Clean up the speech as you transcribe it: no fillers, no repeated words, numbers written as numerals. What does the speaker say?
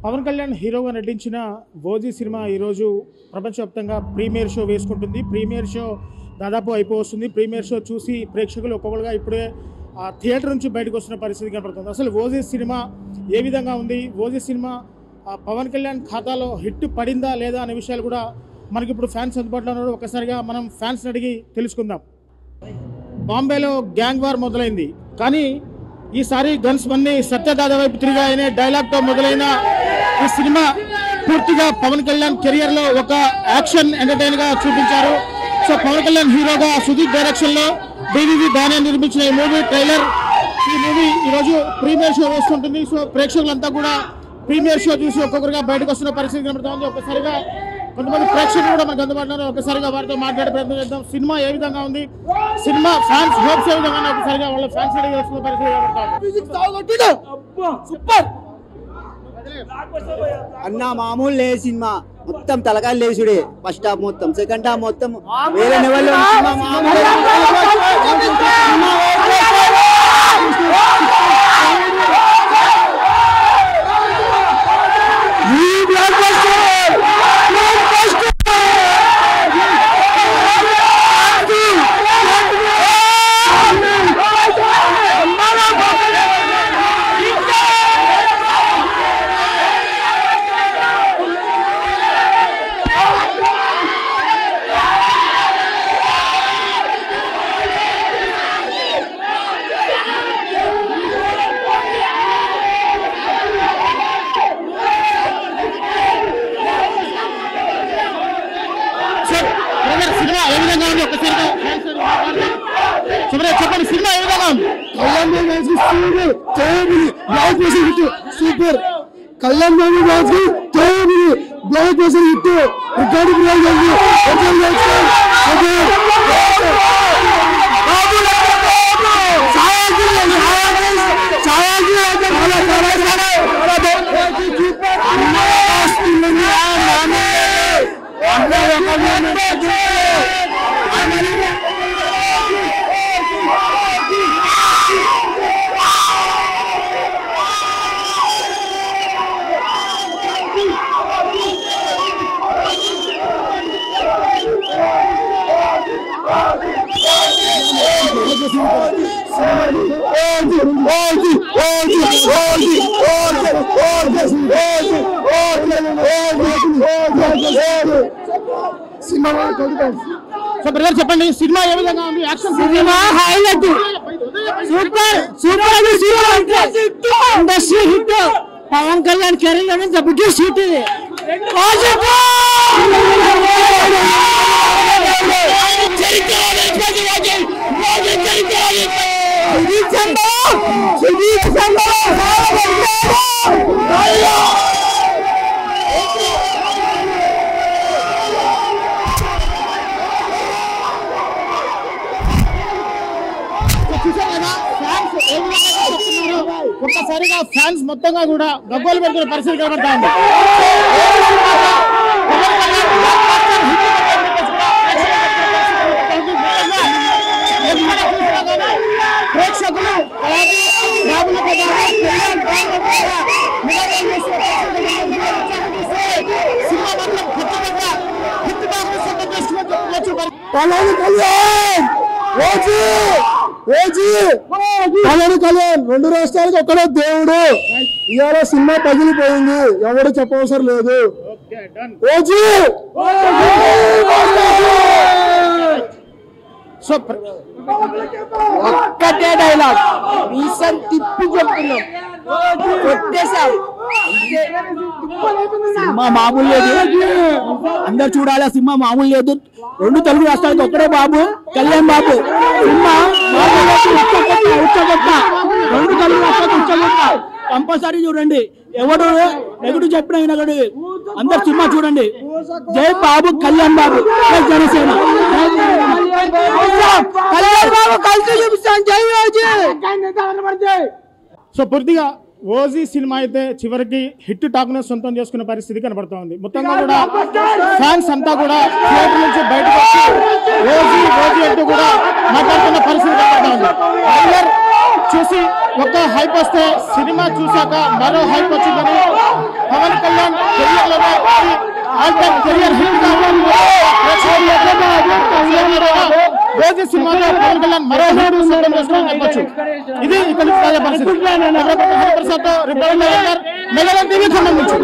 పవన్ కళ్యాణ్ హీరోగా నటించిన OG cinema ఈరోజు ప్రపంచవ్యాప్తంగా ప్రీమియర్ షో వేసుకుంటుంది. ప్రీమియర్ షో దాదాపు అయిపోతుంది. ప్రీమియర్ షో చూసి ప్రేక్షకులు ఒక్కొక్కరుగా ఇప్పుడే థియేటర్ నుంచి బయటకు వస్తున్న పరిస్థితి కనపడుతుంది. అసలు ఓజీ సినిమా ఏ విధంగా ఉంది, ఓజీ సినిమా పవన్ కళ్యాణ్ ఖాతాలో హిట్ పడిందా లేదా అనే విషయాలు కూడా మనకి ఇప్పుడు ఫ్యాన్స్ అందుబాటులో ఉన్నారు. ఒకసారిగా మనం ఫ్యాన్స్ని అడిగి తెలుసుకుందాం. బాంబేలో గ్యాంగ్ వార్ మొదలైంది, కానీ ఈసారి గన్స్ మన్ని సత్యదాదా వైపు తిరిగాయనే డైలాగ్తో మొదలైన ఈ సినిమా పూర్తిగా పవన్ కళ్యాణ్ కెరియర్లో ఒక యాక్షన్ ఎంటర్టైన్గా చూపించారు. సో పవన్ కళ్యాణ్ హీరోగా సుదీప్ డైరెక్షన్లో డివివి దాని నిర్మించిన ఈ మూవీ ట్రైలర్, ఈ మూవీ ఈరోజు ప్రీమియర్ షో వేస్తుంటుంది. సో ప్రేక్షకులంతా కూడా ప్రీమియర్ షో చూసి ఒక్కొక్కరుగా బయటకు వస్తున్న పరిస్థితి కనబడుతుంది. ఒక్కసారిగా కొంతమంది ప్రేక్షకులు కూడా మనకు అందుబాటులో, ఒకసారిగా వారితో మాట్లాడే ప్రయత్నం చేద్దాం. సినిమా ఏ విధంగా ఉంది, సినిమా ఫ్యాన్స్ హోప్స్ ఏ విధంగా ఒకసారిగా వాళ్ళ ఫ్యాన్స్ అడిగి వస్తున్న పరిస్థితి సూపర్ అన్న. మామూలు లేదు సినిమా, మొత్తం తలకాయలు లేచుడే. ఫస్ట్ హాఫ్ మొత్తం, సెకండ్ హాఫ్ మొత్తం వేరే లెవెల్ లో చెప్పండి. సినిమా ఏ విధంగా ఉంది? Super. Kalyan Babu blockbuster hit, record చెప్పండి. సినిమా ఏ విధంగా ఉంది? Action cinema highlight, super super industry hit. Pawan Kalyan career లోనే ద బిగ్గెస్ట్ హిట్ ఇది. ఒక్కసారిగా ఫ్యాన్స్ మొత్తంగా కూడా గగ్గోలు పెడుతున్న పరిస్థితి కనబడుతుంది. ప్రేక్షకులు పవన్ కళ్యాణ్ 2 రాష్ట్రాలకు ఒక్కడే దేవుడు. ఇవాళ సినిమా పగిలిపోయింది, ఎవరు చెప్పవసరం లేదు. సో ఒక్కటే డైలాగ్ రీసెంట్ తిప్పి చెప్తున్నాం, కొట్టేశాం. సినిమా మామూలు లేదు, అందరు చూడాలి. సినిమా మామూలు లేదు. 2 తెలుగు రాష్ట్రాలకు ఒక్కడే బాబు, కళ్యాణ్ బాబు. సినిమా ఉచ్చగొట్ట, 2 తెలుగు రాష్ట్రాలకు ఉచ్చగొట్ట. కంపల్సరీ చూడండి. ఎవడు నెగటివ్ చెప్పిన వినగడు. అందరు సినిమా చూడండి. జై బాబు, కళ్యాణ్ బాబు, జనసేన. కళ్యాణ్ బాబు కలిసి చూపిస్తాను. జై ఓజీ. సో పూర్తిగా ఓజీ సినిమా అయితే చివరికి హిట్ టాక్ ను సొంతం చేసుకునే పరిస్థితి కనబడుతోంది. మొత్తంగా కూడా ఫ్యాన్స్ అంతా కూడా థియేటర్ నుంచి బయటకు వచ్చి ఓజీ ఓజీ అంటూ కూడా మాట్లాడుతున్న పరిస్థితి కనబడుతోంది. ట్రైలర్ చూసి ఒక హైప్ వస్తే సినిమా చూశాక మరో హైప్ వచ్చిందని పవన్ కళ్యాణ్ కెరియర్లోనే all time career hit OG సినిమాలో పవన్ కళ్యాణ్ మరో హిట్ సొంతం చేసుకుని చెప్పొచ్చు. ఇది ఇక్కడ తాజా పరిస్థితి. రిపోర్టర్ టీవీ ఖమ్మం నుంచి.